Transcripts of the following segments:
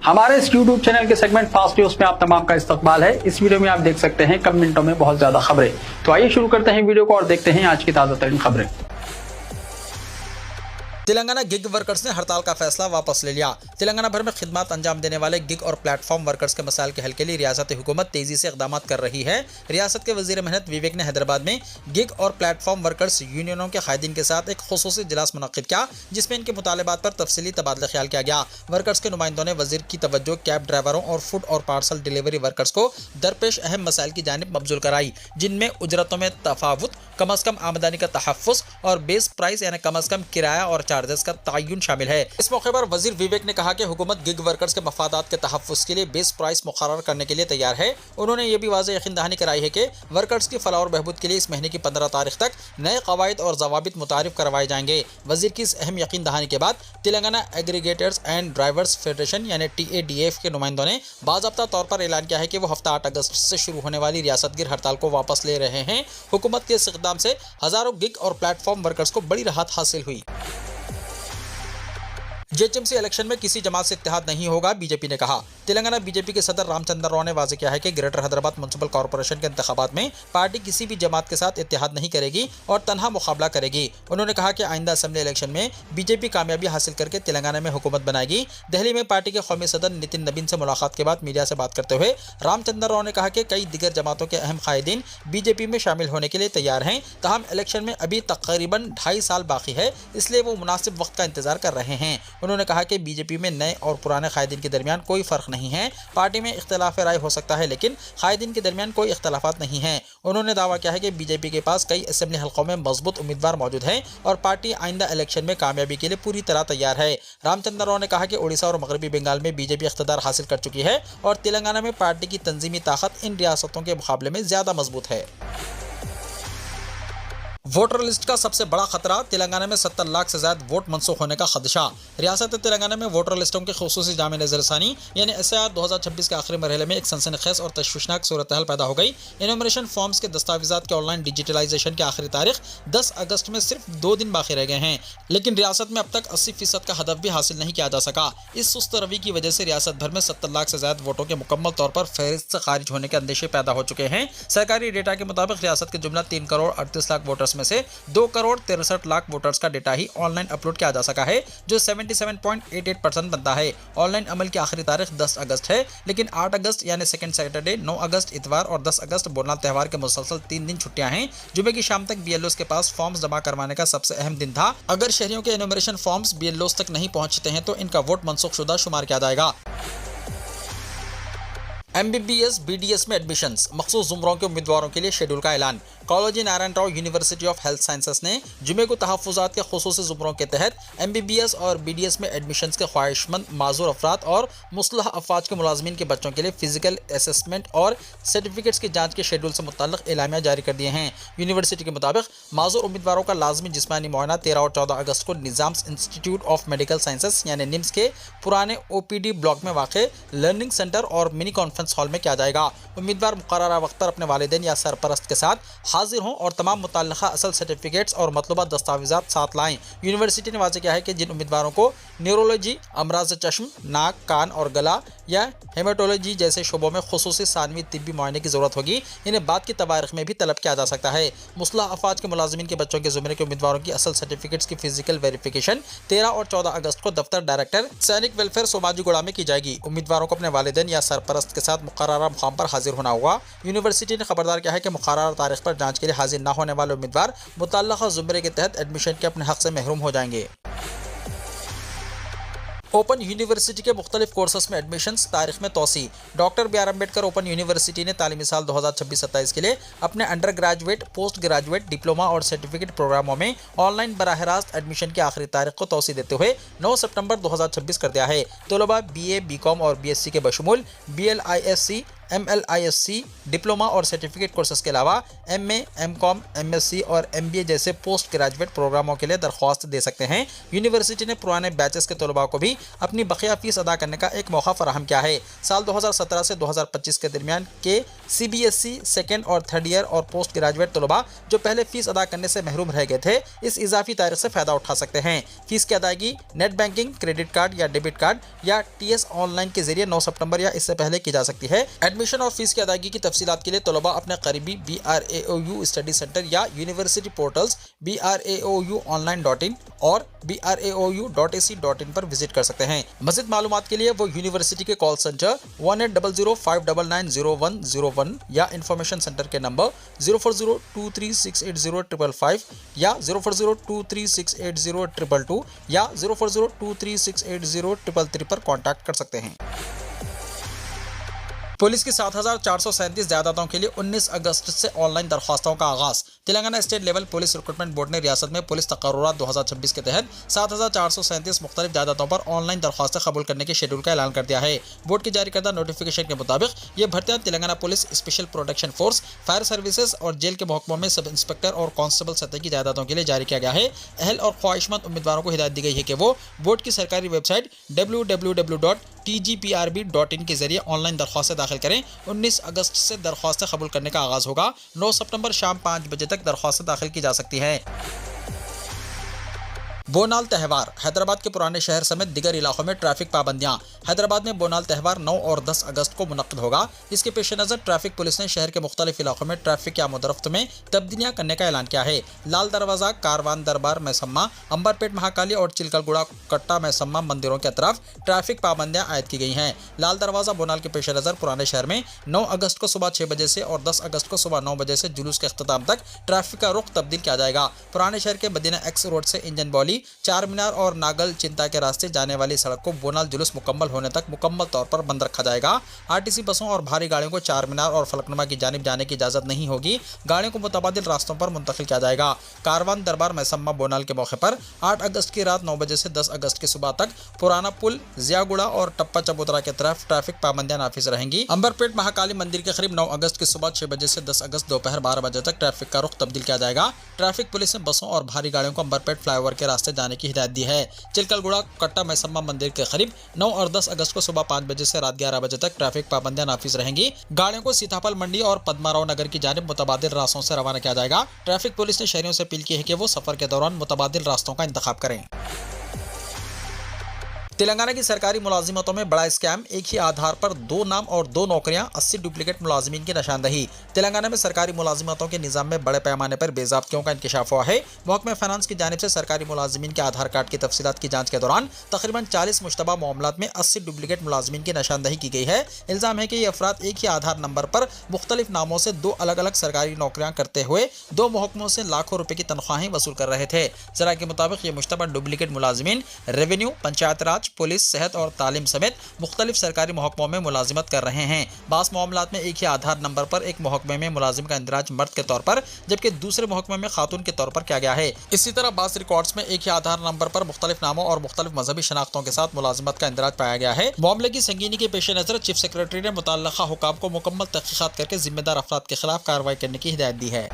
हमारे इस YouTube channel के सेगमेंट फास्ट न्यूज में आप तमाम का इस्तकबाल है। इस वीडियो में आप देख सकते हैं कम मिनटों में बहुत ज्यादा खबरें। तो आइए शुरू करते हैं वीडियो को और देखते हैं आज की ताजा तरीन खबरें। तेलंगाना गिग वर्कर्स ने हड़ताल का फैसला वापस ले लिया। तेलंगाना भर में खिदमत अंजाम देने वाले गिग और प्लेटफॉर्म वर्कर्स के मसाइल के हल के लिए रियासती हुकूमत तेजी से इकदाम कर रही है। रियासत के वजीर मेहनत विवेक ने हैदराबाद में गिग और प्लेटफॉर्म वर्कर्स यूनियनों के कायदीन के साथ एक खुसूसी इजलास मुनक्किद किया, जिसमें इनके मुतालबात पर तफसीली तबादला ख्याल किया गया। वर्कर्स के नुमाइंदों ने वजीर की तवज्जो कैब ड्राइवरों और फूड और पार्सल डिलीवरी वर्कर्स को दरपेश अहम मसाइल की जानिब मबजूल कराई, जिनमें उजरतों में तफावुत, कम अज कम आमदनी का तहफ़्फ़ुज़ और बेस प्राइस यानी कम अज कम किराया और चार्जेस का तयन शामिल है। इस मौके पर वजीर विवेक ने कहा कि हुकूमत गिग वर्कर्स के मफादात के तहफ़्फ़ुज़ के लिए बेस प्राइस मुकर्रर करने के लिए तैयार है। उन्होंने ये भी वाज़ेह यकीन दहानी कराई है कि वर्कर्स की फलाह और बहबूद के लिए इस महीने की 15 तारीख तक नए कवायद और ज़वाबित मुतारिफ करवाए जाएंगे। वजीर की इस अहम यकीन दहानी के बाद Telangana aggregators and drivers federation यानी TADF के नुमाइंदों ने बाज़ाब्ता तौर पर ऐलान किया है कि वो हफ्ता 8 अगस्त से शुरू होने वाली रियासत गिर हड़ताल को वापस ले रहे हैं। हुकूमत के इस इक़दाम से हज़ारों गिग और प्लेटफॉर्म वर्कर्स को बड़ी राहत हासिल हुई। JHMC इलेक्शन में किसी जमात से इत्तेहाद नहीं होगा, बीजेपी ने कहा। तेलंगाना बीजेपी के सदर रामचंद्र राव ने वाज़ेह किया है कि ग्रेटर हैदराबाद म्युनिसिपल कॉर्पोरेशन के इंतखाबात में पार्टी किसी भी जमात के साथ इत्तेहाद नहीं करेगी और तनहा मुकाबला करेगी। उन्होंने कहा कि आइंदा असेंबली इलेक्शन में बीजेपी कामयाबी हासिल करके तेलंगाना में हुकूमत बनाएगी। दिल्ली में पार्टी के कौमी सदर नितिन नबीन से मुलाकात के बाद मीडिया से बात करते हुए रामचंद्र राव ने कहा कि कई दिगर जमातों के अहम कायदीन बीजेपी में शामिल होने के लिए तैयार हैं, तहम इलेक्शन में अभी तकरीबन 2.5 साल बाकी है, इसलिए वो मुनासिब वक्त का इंतजार कर रहे हैं। उन्होंने कहा कि बीजेपी में नए और पुराने कायदीन के दरमियान कोई फ़र्क नहीं है। पार्टी में इख्तलाफ राय हो सकता है, लेकिन कायदीन के दरमियान कोई इख्तलाफात नहीं है। उन्होंने दावा किया है कि बीजेपी के पास कई असेंबली हल्कों में मजबूत उम्मीदवार मौजूद हैं और पार्टी आइंदा इलेक्शन में कामयाबी के लिए पूरी तरह तैयार है। रामचंद्र राव ने कहा कि उड़ीसा और मगरबी बंगाल में बीजेपी इख्तिदार हासिल कर चुकी है और तेलंगाना में पार्टी की तंजीमी ताकत इन रियासतों के मुकाबले में ज़्यादा मजबूत है। वोटर लिस्ट का सबसे बड़ा खतरा, तेलंगाना में 70 लाख से ज्यादा वोट मनसूख होने का खदशा। रियासत तेलंगाना में वोटर लिस्टों के खुसूसी जामे नज़रसानी यानी SIR 2026 के आखिरी मरहले में एक सनसनीखेज और तशवीशनाक सूरत हाल पैदा हो गई। इनोमरेशन फॉर्म्स के दस्तावेजात के ऑनलाइन डिजिटलाइजेशन की आखिरी तारीख 10 अगस्त में सिर्फ 2 दिन बाकी रह गए हैं, लेकिन रियासत में अब तक 80% का हदफ भी हासिल नहीं किया जा सका। इस सुस्त रवि की वजह से रियासत भर में 70 लाख से ज्यादा वोटों के मुकम्मल तौर पर फहरिस्त से खारिज होने के अंदेशे पैदा हो चुके हैं। सरकारी डेटा के मुताबिक रियासत के जुमला 3 करोड़ 38 लाख वोटर्स में से 2 करोड़ 63 लाख वोटर्स का डेटा ही ऑनलाइन अपलोड किया जा सका है, जो 77.88% बनता है। ऑनलाइन अमल की आखिरी तारीख 10 अगस्त है, लेकिन 8 अगस्त यानी सेकंड सैटरडे, 9 अगस्त इतवार और 10 अगस्त बोनाल त्यौहार के मुसलसल 3 दिन छुट्टियां हैं। जुमे की शाम तक BLOs के पास फॉर्म्स जमा करवाने का सबसे अहम दिन था। अगर शहरियों के इनोमरेशन फॉर्म्स BLOs तक नहीं पहुंचते हैं तो इनका वोट मनसूखशुदा शुमार किया जाएगा। MBBS BDS में एडमिशंस, मखसूस जुमरों के उम्मीदवारों के लिए शेड्यूल का ऐलान। College Narayan Rao university of health sciences ने जुमे को तहफ़्फ़ुज़ात के खुसूसी जुमरों के तहत MBBS और BDS में एडमिशंस के ख्वाहिशमंद माजूर अफराद और मुस्लह अफवाज के मुलाजमीन के बच्चों के लिए फिजिकल असेसमेंट और सर्टिफिकेट्स की जाँच के शेड्यूल से मुतल्लिक़ एलामिया जारी कर दिए हैं। यूनिवर्सिटी के मुताबिक माजूर उम्मीदवारों का लाजमी जिस्मानी मुआयना 13 और 14 अगस्त को Nizam's institute of medical sciences यानी NIMS के पुराने OPD ब्लॉक में वाक़ लर्निंग सेंटर और मिनी कॉन्फ्रेंस हॉल में किया जाएगा। उम्मीदवार मुकर्ररा वक्त पर अपने वालिदैन या सरपरस्त के साथ हाजिर हों और तमाम मुतल्लिक़ा असल सर्टिफिकेट्स और मतलूबा दस्तावेज़ात साथ लाएं। यूनिवर्सिटी ने वाज़ेह किया है कि जिन उम्मीदवारों को न्यूरोलॉजी, अमराज चश्म, नाक, कान और गला या हेमाटोलॉजी जैसे शोबों में खुसूसी सानवी तिब्बी मुआयने की ज़रूरत होगी, इन्हें बाद की तवारीख में भी तलब किया जा सकता है। मुस्लह अफवाज के मुलाजमीन के बच्चों के ज़ुमरे के उम्मीदवारों की असल सर्टिफिकेट्स की फिजिकल वेरिफिकेशन 13 और 14 अगस्त को दफ्तर डायरेक्टर सैनिक वेलफेयर सोमाजीगुड़ा में की जाएगी। उम्मीदवारों को अपने वालिदैन या सरपरस्त के साथ मुकर्ररा मुकाम पर हाजिर होना होगा। यूनिवर्सिटी ने खबरदार किया है कि मुकर्ररा तारीख पर जांच के लिए हाजिर न होने वाले उम्मीदवार मुतल्लक़ा ज़ुमरे के तहत एडमिशन के अपने हक़ से महरूम हो जाएंगे। ओपन यूनिवर्सिटी के मुख्तलिफ कोर्सेस में एडमिशन्स, तारीख में तोसी। Doctor BR Ambedkar open university ने तालीमी साल 2026-27 के लिए अपने under graduate, post graduate, diploma और सर्टिफिकेट प्रोग्रामों में ऑनलाइन बराह रास्त एडमिशन की आखिरी तारीख को तोसी देते हुए 9 सितंबर 2026 कर दिया है। तलबा BA, BCom और BSc के बशमूल BLISC, MLISC, डिप्लोमा और सर्टिफिकेट कोर्सेज के अलावा MA, MCOM, MSc और MBA जैसे पोस्ट ग्रेजुएट प्रोग्रामों के लिए दरख्वास्त दे सकते हैं। यूनिवर्सिटी ने पुराने बैचेस के तलबा को भी अपनी बकिया फीस अदा करने का एक मौका फराहम किया है। साल 2017 से 2025 के दरमियान के CBSE सेकेंड और थर्ड ईयर और पोस्ट ग्रेजुएट तलबा जो पहले फीस अदा करने से महरूम रह गए थे, इस इजाफी तारीख से फ़ायदा उठा सकते हैं। फीस की अदायगी नेट बैंकिंग, क्रेडिट कार्ड या डेबिट कार्ड या TS ऑनलाइन के जरिए 9 सितंबर या इससे पहले की जा सकती है। एडमिशन और फीस की अदायगी की तफसीलात के लिए तलबा अपने करीबी BRAOU स्टडी सेंटर या यूनिवर्सिटी पोर्टल्स BRAOUonline.in और BRAOU.ac.in पर विजिट कर सकते हैं। मज़ीद मालूमात के लिए वो यूनिवर्सिटी के कॉल सेंटर 1800-599-0101 या इंफॉर्मेशन सेंटर के नंबर 0402368055 या 0402368022 या 0402368033 पर कॉन्टैक्ट कर सकते हैं। पुलिस की 7,437 जायदादों के लिए 19 अगस्त से ऑनलाइन दरख्वास्तों का आगाज। Telangana state level police recruitment board ने रियासत में पुलिस तकर्रुरात 2026 के तहत 7,437 मुख्तलिफ जायदादों पर ऑनलाइन दरख्वास्तें कबूल करने के शेड्यूल का ऐलान कर दिया है। बोर्ड की जारी करदा नोटिफिकेशन के मुताबिक ये भर्तियां Telangana police, special protection force, fire services और जेल के महकमों में सब इंस्पेक्टर और कांस्टेबल सतह की जायदादों के लिए जारी किया गया है। अहल और ख्वाहिशमंद उम्मीदवारों को हिदायत दी गई है कि वो बोर्ड की सरकारी वेबसाइट www.tgprb.in के जरिए ऑनलाइन दरख्वास्तें दाखिल करें। 19 अगस्त से दरख्वास्तें कबूल करने का आगाज होगा। 9 सितंबर शाम 5 बजे तक दरख्वास्तें दाखिल की जा सकती हैं। बोनाल त्यौहार। हैदराबाद के पुराने शहर समेत दिगर इलाकों में ट्रैफिक पाबंदियां। हैदराबाद में बोनाल त्यौहार 9 और 10 अगस्त को मुनक्किद होगा। इसके पेश नज़र ट्रैफिक पुलिस ने शहर के मुख्तलिफ इलाकों में ट्रैफिक या मुदरफ्त में तब्दीलियां करने का ऐलान किया है। लाल दरवाज़ा, कारवान दरबार मैसम्मा, अंबरपेट महाकाली और चिलकलगुड़ा कट्टा मैसम्मा मंदिरों के अतराफ ट्रैफिक पाबंदियां आयद की गई हैं। लाल दरवाज़ा बोनाल के पेश नज़र पुराने शहर में 9 अगस्त को सुबह 6 बजे से और 10 अगस्त को सुबह 9 बजे से जुलूस के अख्ताम तक ट्रैफिक का रुख तब्दील किया जाएगा। पुराने शहर के मदीना एक्स रोड से इंजन बौली, चार मीनार और नागल चिंता के रास्ते जाने वाली सड़क को बोनाल जुलूस मुकम्मल होने तक मुकम्मल तौर पर बंद रखा जाएगा। RTC बसों और भारी गाड़ियों को चार मीनार और फलकनुमा की जानिब जाने की इजाज़त नहीं होगी। गाड़ियों को मुतबादिल रास्तों पर मुंतकिल किया जाएगा। कारवान दरबार मैसम्मा बोनाल के मौके पर 8 अगस्त की रात 9 बजे से 10 अगस्त की सुबह तक पुराना पुल, जियागुड़ा और टप्पा चबूतरा के तरफ ट्रैफिक पाबंदियां नाफिज रहेंगी। अंबरपेट महाकाली मंदिर के करीब 9 अगस्त की सुबह 6 बजे से 10 अगस्त दोपहर 12 बजे तक ट्रैफिक का रुख तब्दील किया जाएगा। ट्रैफिक पुलिस ने बसों और भारी गाड़ियों को अंबरपेट फ्लाईओवर के रास्ते जाने की हिदायत दी है। चिलकलगुड़ा कट्टा मैसम्मा मंदिर के करीब 9 और 10 अगस्त को सुबह 5 बजे से रात 11 बजे तक ट्रैफिक पाबंदियां नाफिज रहेंगी। गाड़ियों को सीताफल मंडी और पद्माराव नगर की जानिब मुतबादिल रास्तों से रवाना किया जाएगा। ट्रैफिक पुलिस ने शहरियों से अपील की है कि वो सफर के दौरान मुतबादिल रास्तों का इंतखाब करें। तेलंगाना की सरकारी मुलाजिमतों में बड़ा स्कैम, एक ही आधार पर 2 नाम और 2 नौकरियां, 80 डुप्लीकेट मुलाजिमीन की निशानदही। तेलंगाना में सरकारी मुलाजिमतों के निज़ाम में बड़े पैमाने पर बेज़ाब्तियों का इंकशाफ हुआ है। महकमा फाइनेंस की जानिब से सरकारी मुलाजिमीन के आधार कार्ड की तफसीलात की जांच के दौरान तकरीबन 40 मुश्तबा मामलात में 80 डुप्लीकेट मुलाजिमीन की निशानदही की गई है। इल्ज़ाम है कि ये अफराद एक ही आधार नंबर पर मुख्तलिफ नामों से 2 अलग अलग सरकारी नौकरियां करते हुए 2 महकमों से लाखों रुपए की तनख्वाहें वसूल कर रहे थे। जरा के मुताबिक ये मुश्तबा डुप्लीकेट मुलाजिमीन रेवेन्यू, पंचायत राज, पुलिस, सेहत और तालीम समेत मुख्तलिफ सरकारी महकमों में मुलाजिमत कर रहे हैं। बास मामलात में एक ही आधार नंबर पर एक महकमे में मुलाजिम का इंदराज मर्द के तौर पर जबकि दूसरे महकमे में खातून के तौर पर किया गया है। इसी तरह बास रिकॉर्ड्स में एक ही आधार नंबर पर मुख्तलिफ नामों और मुख्तलिफ मजहबी शनाख्तों के साथ मुलाजिमत का इंदराज पाया गया है। मामले की संगीनी के पेश नज़र चीफ सेक्रेटरी ने मुतल्लिका हुकाम को मुकम्मल तहकीकात करके जिम्मेदार अफराद के खिलाफ कार्रवाई करने की हिदायत दी है।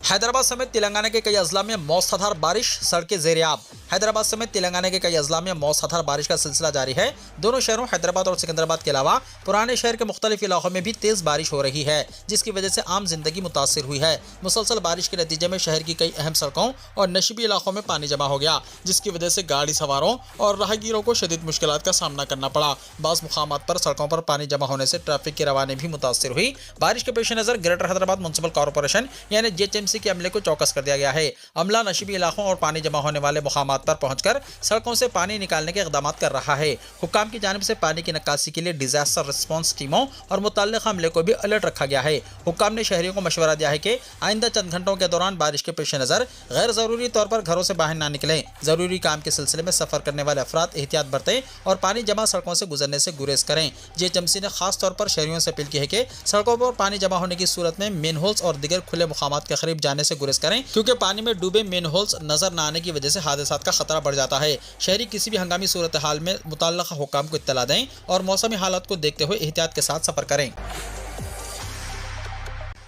हैदराबाद समेत तेलंगाना के कई अजला में मौसलाधार बारिश, सड़कें ज़ेर-ए-आब। हैदराबाद समेत तेलंगाना के कई अजला में मौसलाधार बारिश का सिलसिला जारी है। दोनों शहरों हैदराबाद और सिकंदराबाद के अलावा पुराने शहर के मुख्तलिफ इलाकों में भी तेज़ बारिश हो रही है, जिसकी वजह से आम जिंदगी मुतासिर हुई है। मुसलसल बारिश के नतीजे में शहर की कई अहम सड़कों और नशीबी इलाकों में पानी जमा हो गया, जिसकी वजह से गाड़ी सवारों और राहगीरों को शदीद मुश्किलात का सामना करना पड़ा। बाज़ मुकामात पर सड़कों पर पानी जमा होने से ट्रैफिक की रवानी भी मुतासिर हुई। बारिश के पेश नज़र ग्रेटर हैदराबाद म्युनिसिपल कॉरपोरेशन यानी GHMC के अमले को चौकस कर दिया गया है। अमला नशीबी इलाकों और पानी जमा होने वाले मुकामात पर पहुंचकर सड़कों से पानी निकालने के इक़दाम कर रहा है। हुक्काम की जानिब से पानी की निकासी के लिए डिजास्टर रिस्पॉन्स टीमों और मुतल्लिक़ा अमले को भी अलर्ट रखा गया है। हुक्काम ने शहरियों को मशवरा दिया है कि आइंदा चंद घंटों के दौरान बारिश के पेश नज़र गैर ज़रूरी तौर पर घरों से बाहर ना निकलें। ज़रूरी काम के सिलसिले में सफ़र करने वाले अफराद एहतियात बरतें और पानी जमा सड़कों से गुजरने से गुरेज करें। GHMC ने खास तौर पर शहरियों से अपील की है कि सड़कों पर पानी जमा होने की सूरत में मेन होल्स और दिगर खुले मुकामात के करीब जाने से गुरेज करें, क्योंकि पानी में डूबे मेन होल्स नजर न आने की वजह से हादसात का खतरा बढ़ जाता है। शहरी किसी भी हंगामी सूरत हाल में मुतल्लिक़ा हुक्काम को इत्तला दें और मौसमी हालात को देखते हुए एहतियात के साथ सफर करें।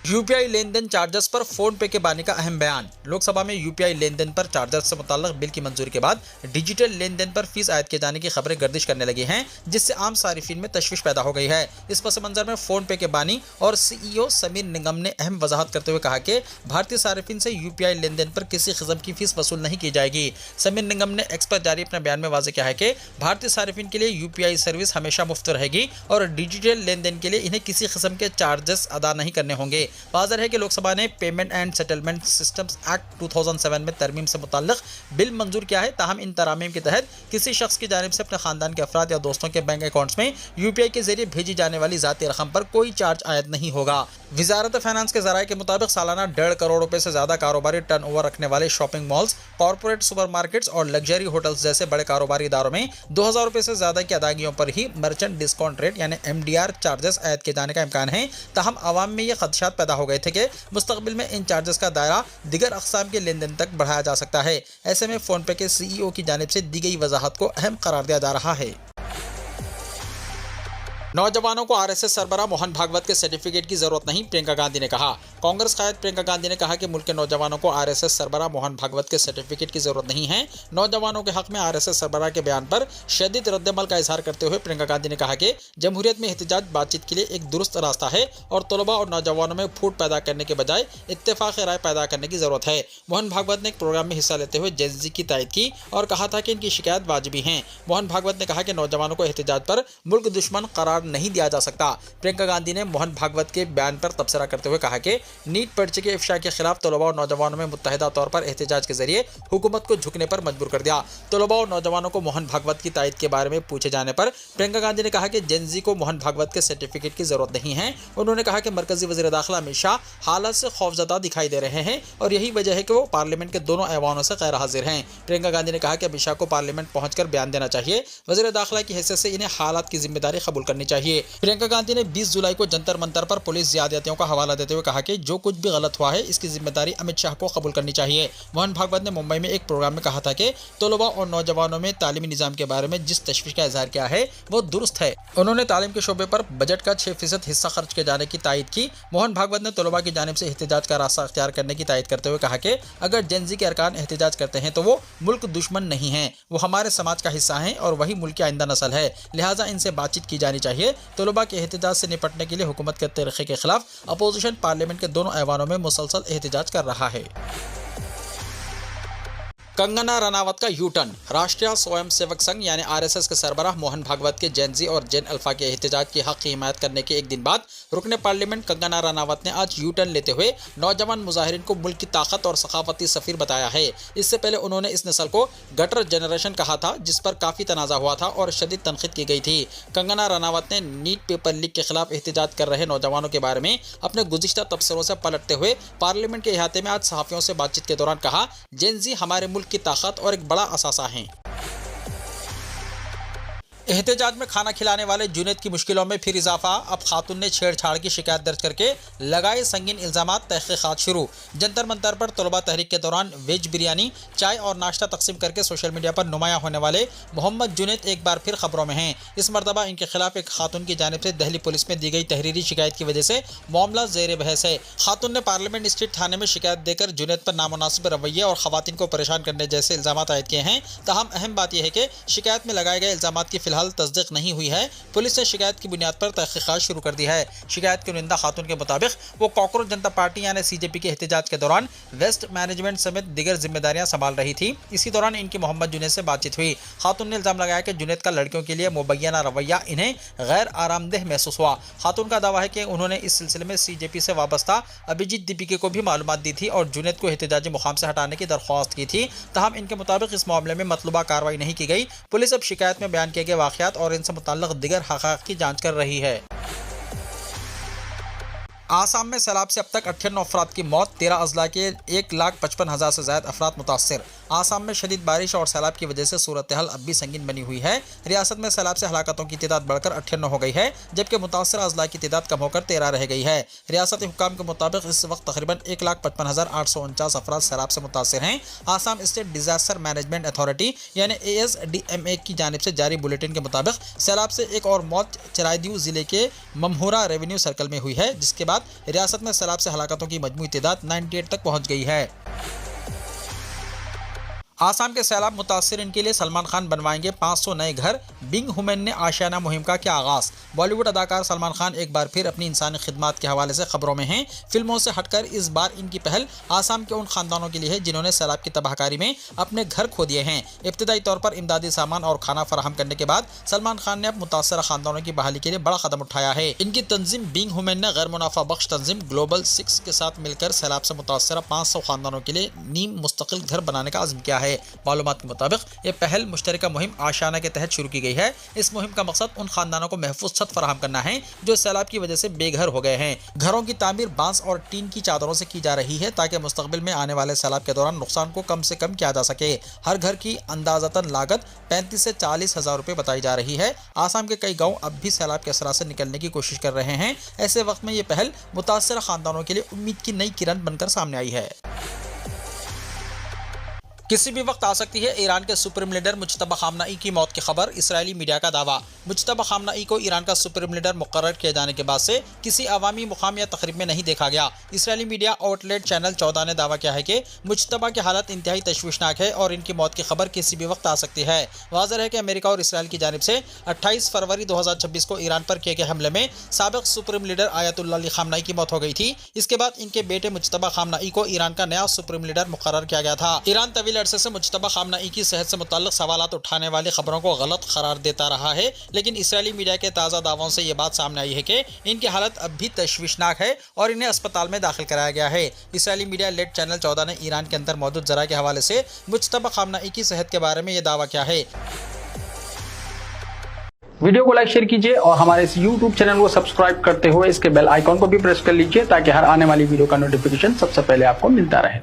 यूपीआई लेन देन चार्जेस पर फोन पे के बानी का अहम बयान। लोकसभा में यूपीआई लेन देन पर चार्जेस से मुताल्लिक बिल की मंजूरी के बाद डिजिटल लेन देन पर फीस आयद किए जाने की खबरें गर्दिश करने लगी हैं, जिससे आम सारिफिन में तशवीश पैदा हो गई है। इस पस मंजर में फोन पे के बानी और सीईओ समीर निगम ने अहम वजाहत करते हुए कहा कि भारतीय सारिफिन से यूपीआई लेन देन पर किसी किस्म की फीस वसूल नहीं की जाएगी। समीर निगम ने एक्स पर जारी अपने बयान में वाज़ेह किया है कि भारतीय सारिफिन के लिए यूपीआई सर्विस हमेशा मुफ्त रहेगी और डिजिटल लेन देन के लिए इन्हें किसी किस्म के चार्जेस अदा नहीं करने होंगे। वाज़ेह है कि लोकसभा ने payment and settlement systems act 2007 में तरमीम से मुताल्लिक बिल मंजूर किया है। ताहम इन तरामीम के तहत किसी शख्स की जानिब से अपने खानदान के अफराद या दोस्तों के बैंक अकाउंट्स में यूपीआई के जरिए भेजी जाने वाली ज़ाती रकम पर कोई चार्ज आयद नहीं होगा। वजारत फाइनेंस के ज़राए के मुताबिक सालाना 1.5 करोड़ रुपए से ज़्यादा कारोबारी टर्नओवर रखने वाले शॉपिंग मॉल्स, कॉर्पोरेट सुपरमार्केट्स और लग्जरी होटल्स जैसे बड़े कारोबारी इदारों में 2000 रुपए से ज़्यादा की अदायगियों पर ही मर्चेंट डिस्काउंट रेट यानी MDR चार्जेस आयद किए जाने का इम्कान है। ताहम आवाम में ये खदशात पैदा हो गए थे कि मुस्तकबिल में इन चार्जेस का दायरा दिगर अक़साम के लेन देन तक बढ़ाया जा सकता है। ऐसे में फ़ोन पे के सीईओ की जानिब से दी गई वजाहत को अहम करार दिया जा रहा है। नौजवानों को आरएसएस सरबराह मोहन भागवत के सर्टिफिकेट की जरूरत नहीं, प्रियंका गांधी ने कहा। कांग्रेस कायद प्रियंका गांधी ने कहा कि मुल्क के नौजवानों को आरएसएस सरबराह मोहन भागवत के सर्टिफिकेट की जरूरत नहीं है। नौजवानों के हक में आरएसएस सरबराह के बयान पर शदीद रद्दमल का इजहार करते हुए प्रियंका गांधी ने कहा कि जमहूरियत में एहतजाज बातचीत के लिए एक दुरुस्त रास्ता है और तलबा और नौजवानों में फूट पैदा करने के बजाय इत्तेफाक राय पैदा करने की जरूरत है। मोहन भागवत ने एक प्रोग्राम में हिस्सा लेते हुए जेनजी की तायद की और कहा था कि इनकी शिकायत वाजिबी है। मोहन भागवत ने कहा कि नौजवानों को एहतजाज पर मुल्क दुश्मन करार नहीं दिया जा सकता। प्रियंका गांधी ने मोहन भागवत के बयान पर तबसरा करते हुए कहा कि नीट पर्चे के इफ्शा के खिलाफ तलबा और नौजवानों में मुत्तहिदा तौर पर एहतजाज के जरिए हुकूमत को झुकने पर मजबूर कर दिया। तलबा और नौजवानों को मोहन भागवत की तायद के बारे में पूछे जाने पर प्रियंका गांधी ने कहा कि जेनजी को मोहन भागवत के सर्टिफिकेट की जरूरत नहीं है। उन्होंने कहा कि मरकजी वज़ीर दाखिला अमित शाह हालत से खौफजदा दिखाई दे रहे हैं और यही वजह है कि वो पार्लियामेंट के दोनों ऐवानों से गैर हाजिर हैं। प्रियंका गांधी ने कहा कि अमित शाह को पार्लियामेंट पहुंचकर बयान देना चाहिए। वज़ीर दाखिला की हैसियत से इन्हें हालात की जिम्मेदारी कबूल करनी चाहिए। प्रियंका गांधी ने 20 जुलाई को जंतर मंतर पर पुलिस ज़्यादतियों का हवाला देते हुए कहा कि जो कुछ भी गलत हुआ है इसकी जिम्मेदारी अमित शाह को कबूल करनी चाहिए। मोहन भागवत ने मुंबई में एक प्रोग्राम में कहा था कि तलबा और नौजवानों में तालीमी निज़ाम के बारे में जिस तशवीश का इजहार किया है वो दुरुस्त है। उन्होंने तालीम के शोबे पर बजट का 6% हिस्सा खर्च किए जाने की तायद की। मोहन भागवत ने तलबा की जानिब से एहतजाज का रास्ता अख्तियार करने की तायद करते हुए कहा कि अगर जेनजी के अरकान एहतजाज करते हैं तो वो मुल्क दुश्मन नहीं है, वो हमारे समाज का हिस्सा हैं और वही मुल्क की आइंदा नस्ल है, लिहाजा इनसे बातचीत की जानी चाहिए। तलबा के एहतजाज से निपटने के लिए हुकूमत के तरीक़े के खिलाफ अपोजिशन पार्लियामेंट के दोनों ऐवानों में मुसलसल एहतजाज कर रहा है। कंगना रनावत का यू टर्न। राष्ट्रीय स्वयं सेवक संघ यानी आरएसएस के सरबराह मोहन भागवत के जेनजी और जेन अल्फा के एहतजाज की हक की हिमायत करने के एक दिन बाद रुकने पार्लियामेंट कंगना रनावत ने आज यू टर्न लेते हुए नौजवान मुजाहिरीन को मुल्क की ताकत और सखाफती सफीर बताया है। इससे पहले उन्होंने इस नस्ल को गटर जनरेशन कहा था, जिस पर काफ़ी तनाज़ा हुआ था और शदीद तनकीद की गई थी। कंगना रनावत ने नीट पेपर लीक के खिलाफ एहतजाज कर रहे नौजवानों के बारे में अपने गुज़िश्ता तबसरों से पलटते हुए पार्लियामेंट के अहाते में आज सहाफ़ियों से बातचीत के दौरान कहा, जेनजी हमारे मुल्क की ताकत और एक बड़ा असासा हैं। एहतजाज में खाना खिलाने वाले जुनैद की मुश्किलों में फिर इजाफा। अब खातून ने छेड़छाड़ की शिकायत दर्ज करके लगाए संगीन इल्जामात, तहकीकात शुरू। जंतर मंतर पर तलबा तहरीक के दौरान वेज बिरयानी, चाय और नाश्ता तकसीम करके सोशल मीडिया पर नुमाया होने वाले मोहम्मद जुनैद एक बार फिर खबरों में हैं। इस मरतबा इनके खिलाफ एक खातून की जानिब से दिल्ली पुलिस में दी गई तहरीरी शिकायत की वजह से मामला ज़ेर बहस है। खातून ने पार्लियामेंट स्ट्रीट थाने में शिकायत देकर जुनैद पर नामुनासिब रवैये और खवातीन को परेशान करने जैसे इल्जामात आयद किए हैं। ताहम अहम बात यह है कि शिकायत में लगाए गए इल्जामात की फिलहाल तस्दीक नहीं हुई है। पुलिस ने शिकायत की बुनियाद पर तहकीकात शुरू कर दी है। शिकायत की नुमाइंदा खातून के मुताबिक वो कॉकरोच जनता पार्टी यानी सीजेपी के एहतजाज के दौरान वेस्ट मैनेजमेंट समेत दिगर जिम्मेदारियां संभाल रही थी। इसी दौरान इनकी मोहम्मद जुनैद से बातचीत हुई। खातून ने इल्जाम लगाया कि जुनैद का लड़कियों के लिए मुबैना रवैया इन्हें गैर आरामदेह महसूस हुआ। खातून का दावा है कि उन्होंने इस सिलसिले में सीजेपी से वाबस्ता अभिजीत दीपिके को भी मालूमात दी थी और जुनैद को एहतजाजी मुकाम से हटाने की दरख्वास्त की थी। ताहम इनके मुताबिक इस मामले में मतलूबा कार्रवाई नहीं की गई। पुलिस अब शिकायत में बयान किए गए वाक़यात और इनसे मुताल्लिक़ दिगर हक़ाइक़ की जांच कर रही है। आसाम में सैलाब से अब तक 98 अफराद की मौत, 13 अजला के 1,55,000 से ज़्यादा अफराद मुतासर। आसाम में शदीद बारिश और सैलाब की वजह से सूरत हाल अब भी संगीन बनी हुई है। रियासत में सैलाब से हलाकतों की तादाद बढ़कर 98 हो गई है, जबकि मुतासर अजला की तादाद कम होकर 13 रह गई है। रियासती हुक्काम के मुताबिक इस वक्त तकरीबन 1,55,849 अफराद सैलाब से मुतासर हैं। Assam state disaster management authority यानी ASDMA की जानिब से जारी बुलेटिन के मुताबिक सैलाब से एक और मौत चराइदेव जिले के ममहुरा रेवेन्यू सर्कल में हुई है, जिसके बाद रियासत में सैलाब से हलाकतों की मजमूई तादाद 98 तक पहुंच गई है। आसाम के सैलाब मुतासरीन के लिए सलमान खान बनवाएंगे 500 नए घर, बिंग हुमैन ने आशियाना मुहिम का किया आगाज। बॉलीवुड अदाकार सलमान खान एक बार फिर अपनी इंसानी खिदमत के हवाले से खबरों में हैं। फिल्मों से हटकर इस बार इनकी पहल आसाम के उन खानदानों के लिए है जिन्होंने सैलाब की तबाहकारी में अपने घर खो दिए हैं। इब्तदाई तौर पर इमदादी सामान और खाना फराहम करने के बाद सलमान खान ने अब मुतासरा खानदानों की बहाली के लिए बड़ा कदम उठाया है। इनकी तंजीम बिंग हुमैन ने गैर मुनाफा बख्श तंजीम ग्लोबल 6 के साथ मिलकर सैलाब से मुतासरा 500 खानदानों के लिए नीम मुस्तकिल घर बनाने का अज़्म किया है। मालूमात के मुताबिक ये पहल मुश्तरका मुहिम आशियाना के तहत शुरू की गई है। इस मुहिम का मकसद उन खानदानों को महफूज छत फराहम करना है जो सैलाब की वजह से बेघर हो गए हैं। घरों की तामीर बांस और टीन की चादरों से की जा रही है ताकि मुस्तकबिल में आने वाले सैलाब के दौरान नुकसान को कम से कम किया जा सके। हर घर की अंदाजतन लागत 35 से 40 हज़ार रुपये बताई जा रही है। आसाम के कई गाँव अब भी सैलाब के असरा से निकलने की कोशिश कर रहे हैं। ऐसे वक्त में ये पहल मुतासर खानदानों के लिए उम्मीद की नई किरण बनकर सामने आई है। किसी भी वक्त आ सकती है ईरान के सुप्रीम लीडर मुज्तबा खामनाई की मौत की खबर, इसराइली मीडिया का दावा। मुज्तबा खामनाई को ईरान का सुप्रीम लीडर मुकर्रर किए जाने के बाद से किसी अवामी मुकाम या तकरीब में नहीं देखा गया। इसराइली मीडिया आउटलेट चैनल 14 ने दावा किया है कि मुज्तबा की हालत इंतहाई तशवीशनाक है और इनकी मौत की खबर किसी भी वक्त आ सकती है। वाज़ेह है कि अमेरिका और इसराइल की जानिब से 28 फरवरी 2026 को ईरान पर किए गए हमले में साबिक सुप्रीम लीडर आयतुल्लाह अली खामनाई की मौत हो गई थी। इसके बाद इनके बेटे मुज्तबा खामनाई को ईरान का नया सुप्रीम लीडर मुकर्रर किया गया था। ईरान तवील अरसे से मुज्तबा खामनाई की सेहत से मुताल्लिक सवालात उठाने वाली खबरों को गलत करार देता रहा है, लेकिन इसराइली मीडिया के ताज़ा दावों से ये बात सामने आई है कि इनकी हालत अब भी तशवीशनाक है और इन्हें अस्पताल में दाखिल कराया गया है। इसराइली मीडिया लेट चैनल 14 ने ईरान के अंदर मौजूद जरा के हवाले से मुज्तबा खामनाई की सेहत के बारे में यह दावा किया है। वीडियो को लाइक शेयर कीजिए और हमारे इस YouTube चैनल को सब्सक्राइब करते हुए इसके बेल आइकॉन को भी प्रेस कर लीजिए ताकि हर आने वाली वीडियो का नोटिफिकेशन सबसे पहले आपको मिलता रहे।